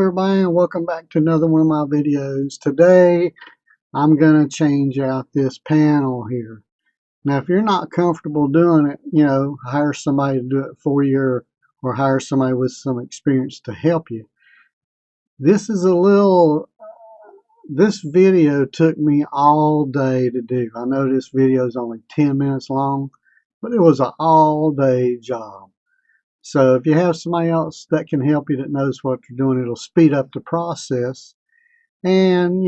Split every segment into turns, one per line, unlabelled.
everybody, and welcome back to another one of my videos. Today I'm going to change out this panel here. Now if you're not comfortable doing it, hire somebody to do it for you, or hire somebody with some experience to help you. This video took me all day to do. I know this video is only 10 minutes long, but it was an all-day job. So if you have somebody else that can help you that knows what they're doing, it'll speed up the process and,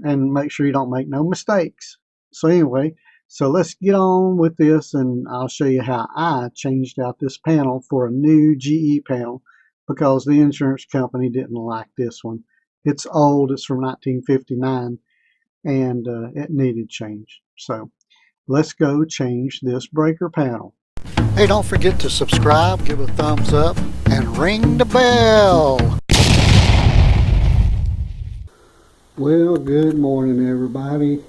and make sure you don't make no mistakes. So anyway, so let's get on with this, and I'll show you how I changed out this panel for a new GE panel because the insurance company didn't like this one. It's old, it's from 1959, and it needed change. So let's go change this breaker panel. Hey, don't forget to subscribe, give a thumbs up, and ring the bell. Well, good morning, everybody.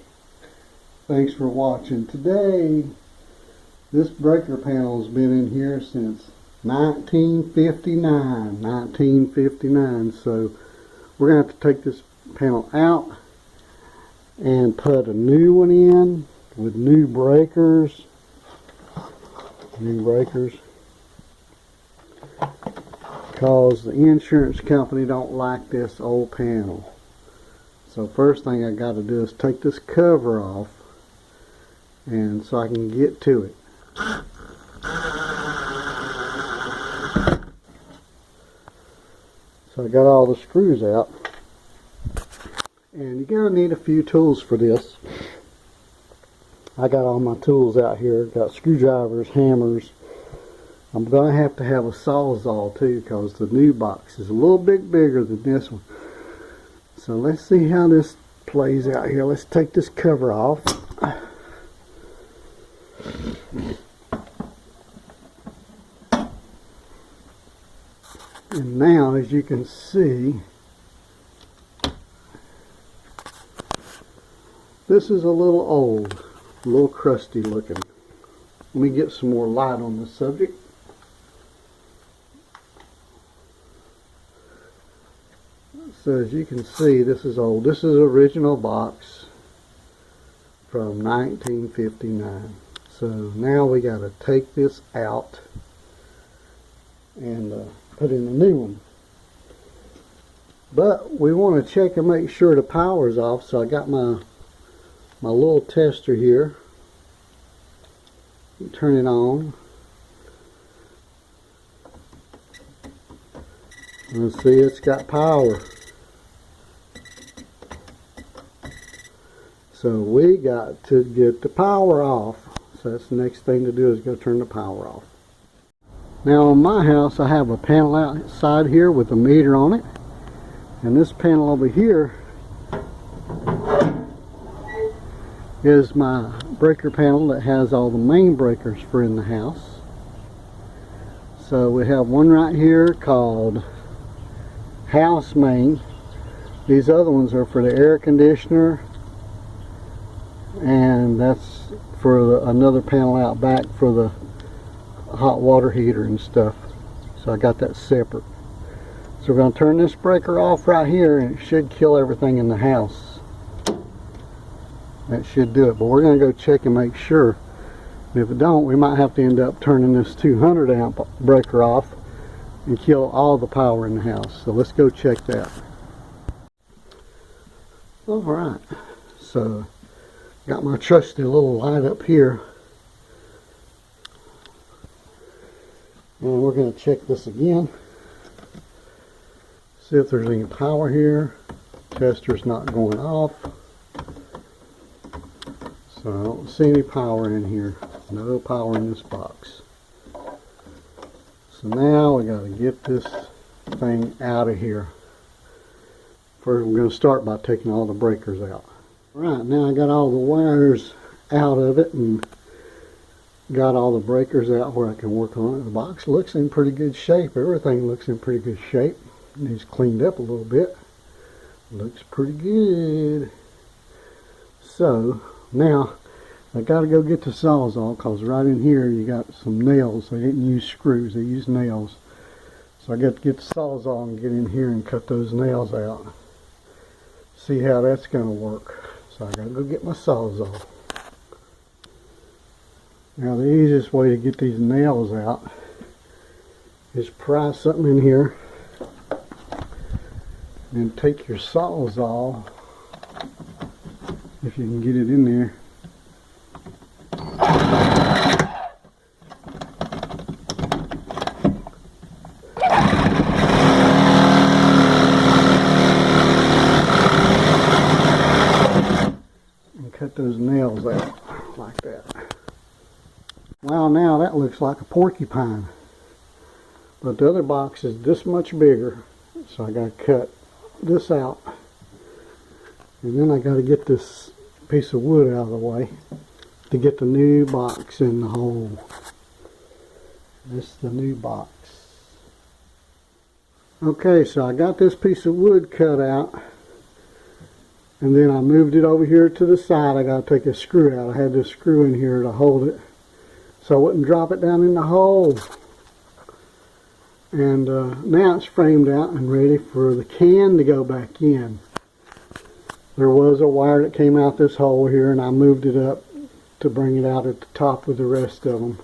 Thanks for watching. Today, this breaker panel has been in here since 1959. So we're going to have to take this panel out and put a new one in with new breakers. Because the insurance company don't like this old panel. So first thing I got to do is take this cover off, and so I can get to it. So I got all the screws out, and you're gonna need a few tools for this. I got all my tools out here. Got screwdrivers, hammers. I'm going to have a sawzall too, because the new box is a little bit bigger than this one. So let's see how this plays out here. Let's take this cover off. And now, as you can see, this is a little old. A little crusty looking. Let me get some more light on this subject. So as you can see, this is old. This is an original box from 1959. So now we got to take this out and put in a new one. But we want to check and make sure the power's off. So I got my little tester here. Turn it on. Let's see, it's got power. So we got to get the power off. So that's the next thing to do, is go turn the power off. Now on my house, I have a panel outside here with a meter on it. And this panel over here is my breaker panel that has all the main breakers for in the house. So we have one right here called house main. These other ones are for the air conditioner, and that's for another panel out back for the hot water heater and stuff. So I got that separate. So we're going to turn this breaker off right here, and it should kill everything in the house. That should do it, but we're going to go check and make sure. And if it don't, we might have to end up turning this 200 amp breaker off and kill all the power in the house. So let's go check that. Alright, so got my trusty little light up here. And we're going to check this again. See if there's any power here. Tester's not going off. So I don't see any power in here. No power in this box. So now we got to get this thing out of here. First we're going to start by taking all the breakers out. Right, now I got all the wires out of it and got all the breakers out where I can work on it. The box looks in pretty good shape. Everything looks in pretty good shape. It's cleaned up a little bit. Looks pretty good. So now I got to go get the sawzall, because right in here you got some nails. They didn't use screws, they used nails. So I got to get the Sawzall and get in here and cut those nails out. See how that's going to work. So I got to go get my Sawzall. Now the easiest way to get these nails out is pry something in here and take your Sawzall, if you can get it in there, and cut those nails out like that. Well, now that looks like a porcupine, but the other box is this much bigger, so I got to cut this out, and then I got to get this piece of wood out of the way to get the new box in the hole. This is the new box. Okay, so I got this piece of wood cut out, and then I moved it over here to the side. I got to take a screw out. I had this screw in here to hold it so I wouldn't drop it down in the hole. And now it's framed out and ready for the can to go back in. There was a wire that came out this hole here, and I moved it up to bring it out at the top with the rest of them,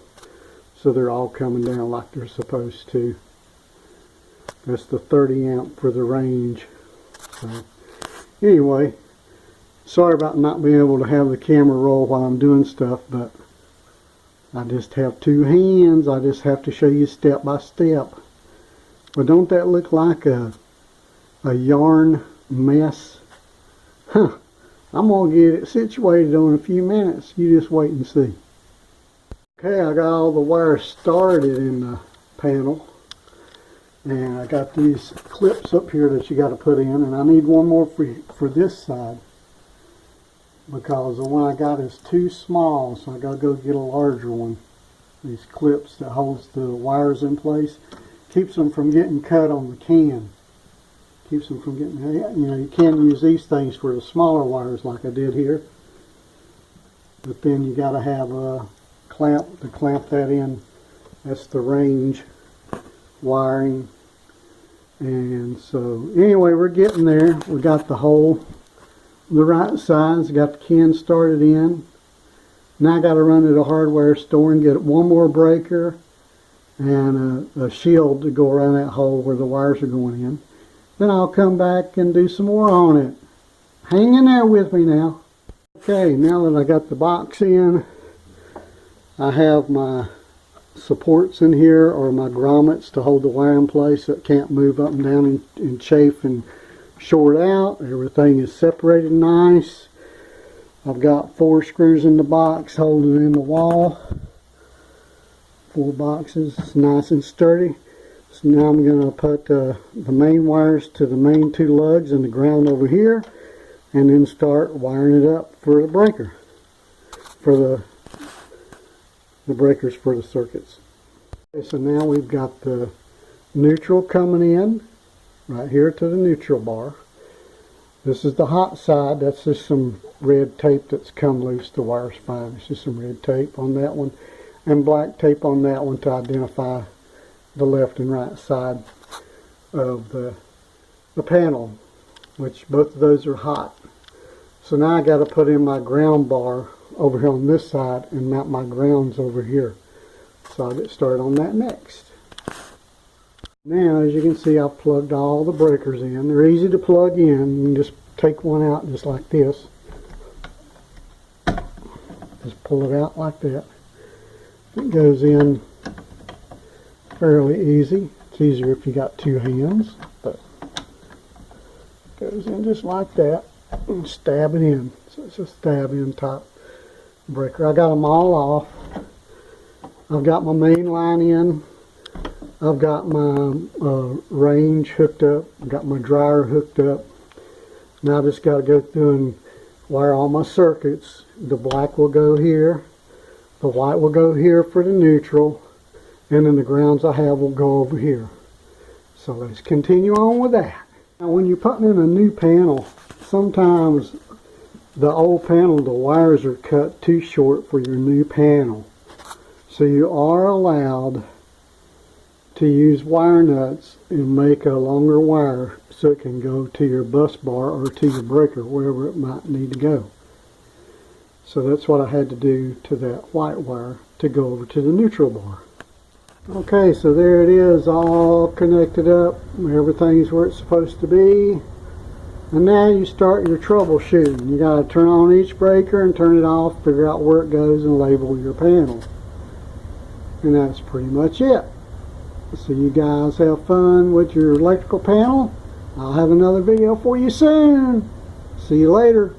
so they're all coming down like they're supposed to. That's the 30 amp for the range. So anyway, sorry about not being able to have the camera roll while I'm doing stuff, but I just have two hands. I just have to show you step by step. But don't that look like a yarn mess? Huh. I'm going to get it situated in a few minutes. You just wait and see. Okay, I got all the wires started in the panel. And I got these clips up here that you got to put in. And I need one more for this side, because the one I got is too small, so I got to go get a larger one. These clips that holds the wires in place. Keeps them from getting cut on the can. Keeps them from getting, you know, you can use these things for the smaller wires like I did here. But then you got to have a clamp to clamp that in. That's the range wiring. And so anyway, we're getting there. We got the hole the right size, got the can started in. Now I got to run to the hardware store and get one more breaker and a shield to go around that hole where the wires are going in. Then I'll come back and do some more on it. Hang in there with me now. Okay, now that I got the box in, I have my supports in here, or my grommets, to hold the wire in place so it can't move up and down and chafe and short out. Everything is separated nice. I've got 4 screws in the box holding in the wall. 4 boxes. It's nice and sturdy. So now I'm going to put the main wires to the main 2 lugs and the ground over here, and then start wiring it up for the breaker, for the breakers for the circuits. Okay, so now we've got the neutral coming in right here to the neutral bar. This is the hot side. That's just some red tape that's come loose. The wire's fine. It's just some red tape on that one, and black tape on that one to identify the left and right side of the panel, which both of those are hot. So now I got to put in my ground bar over here on this side and mount my grounds over here. So I'll get started on that next. Now, as you can see, I've plugged all the breakers in. They're easy to plug in. You can just take one out just like this. Just pull it out like that. It goes in fairly easy. It's easier if you got 2 hands, but it goes in just like that and stab it in. So it's a stab in top breaker. I got them all off. I've got my main line in. I've got my range hooked up. I've got my dryer hooked up. Now I just got to go through and wire all my circuits. The black will go here. The white will go here for the neutral. And then the grounds I have will go over here. So let's continue on with that. Now when you're putting in a new panel, sometimes the old panel, the wires are cut too short for your new panel. So you are allowed to use wire nuts and make a longer wire so it can go to your bus bar or to your breaker, wherever it might need to go. So that's what I had to do to that white wire to go over to the neutral bar. Okay, so there it is, all connected up. Everything's where it's supposed to be. And now you start your troubleshooting. You got to turn on each breaker and turn it off, figure out where it goes, and label your panel. And that's pretty much it. So you guys have fun with your electrical panel. I'll have another video for you soon. See you later.